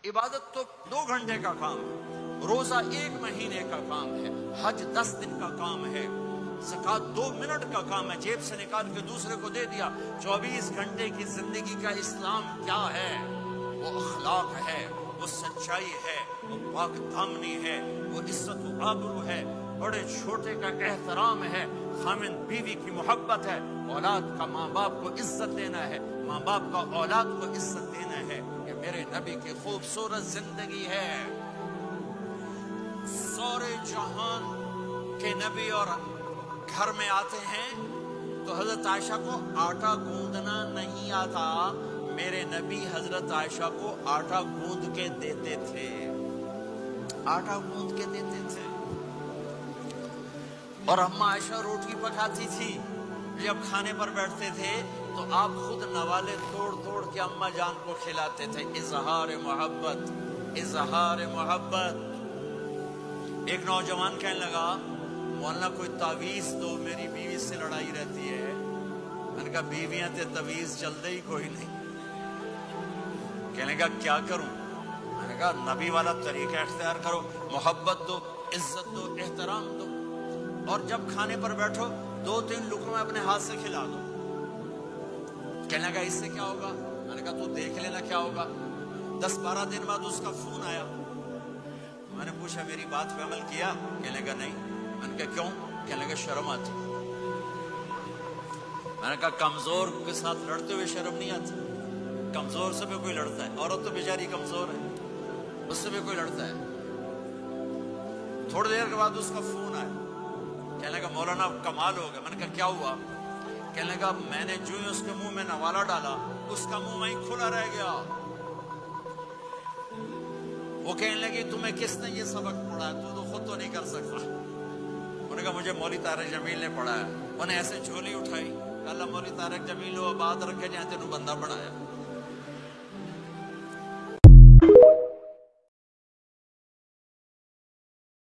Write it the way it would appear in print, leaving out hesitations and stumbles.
عبادت تو 2 گھنٹے کا کام ہے، روزہ 1 مہینے کا کام ہے، حج 10 دن کا کام ہے، زکوٰۃ 2 منٹ کا کام ہے، جیب سے نکال کے دوسرے کو دے دیا۔ 24 گھنٹے کی زندگی کا اسلام کیا ہے؟ وہ اخلاق ہے، وہ سچائی ہے، وہ پاک دامنی ہے، وہ عزت و آبرو ہے، بڑے چھوٹے کا احترام ہے، خامن بیوی کی محبت ہے، اولاد کا ماں باپ کو عزت دینا ہے، ماں باپ کا اولاد کو عزت دینا ہے۔ یہ میرے نبی کی خوبصورت زندگی ہے۔ سورے جہان کے نبی اور گھر میں آتے ہیں تو حضرت عائشہ کو آٹا گوندنا نہیں آتا، میرے نبی حضرت عائشہ کو آٹا گوند کے دیتے تھے، آٹا گوند کے دیتے تھے۔ اور اماں عائشہ روٹی پکاتی تھی، جب کھانے پر بیٹھتے تھے تو آپ خود نوالے توڑ توڑ کے اماں جان کو کھلاتے تھے۔ اظہار محبت، اظہار محبت۔ ایک نوجوان کہنے لگا مولانا کوئی تعویذ دو، میری بیوی سے لڑائی رہتی ہے۔ میں نے کہا بیویاں تے تعویذ چلتے ہی کوئی نہیں۔ کہنے کا کیا کروں؟ میں نے کہا نبی والا طریقہ اختیار کرو، محبت دو، عزت دو، احترام دو، اور جب کھانے پر بیٹھو 2-3 لقمے اپنے ہاتھ سے کھلا دو۔ کہنے کا اس سے کیا ہوگا؟ میں نے کہا تو دیکھ لینا کیا ہوگا۔ 10-12 دن بعد اس کا فون آیا، میں نے پوچھا میری بات پہ عمل کیا؟ کہنے کا نہیں۔ میں نے کہا کیوں؟ کہنے کا شرم آتی۔ میں نے کہا کمزور کے ساتھ لڑتے ہوئے شرم نہیں آتی؟ کمزور سے بھی کوئی لڑتا ہے، عورت تو بیچاری کمزور ہے، اس سے بھی کوئی لڑتا ہے۔ تھوڑی دیر کے بعد اس کا فون آیا، کہنے کا مولانا کمال ہو گیا۔ میں نے کہا کیا ہوا؟ کہنے کا میں نے جو ہی اس کے منہ میں نوالا ڈالا، اس کا منہ وہیں کھلا رہ گیا۔ وہ کہنے لگی تمہیں کس نے یہ سبق پڑھا ہے؟ تو خود تو نہیں کر سکتا۔ انہوں نے کہا مجھے مولوی طارق جمیل نے پڑھایا ہے۔ انہیں ایسے جھولی اٹھائی، اللہ مولوی طارق جمیل ہو آباد رکھے جہاں تینوں بندہ بنایا۔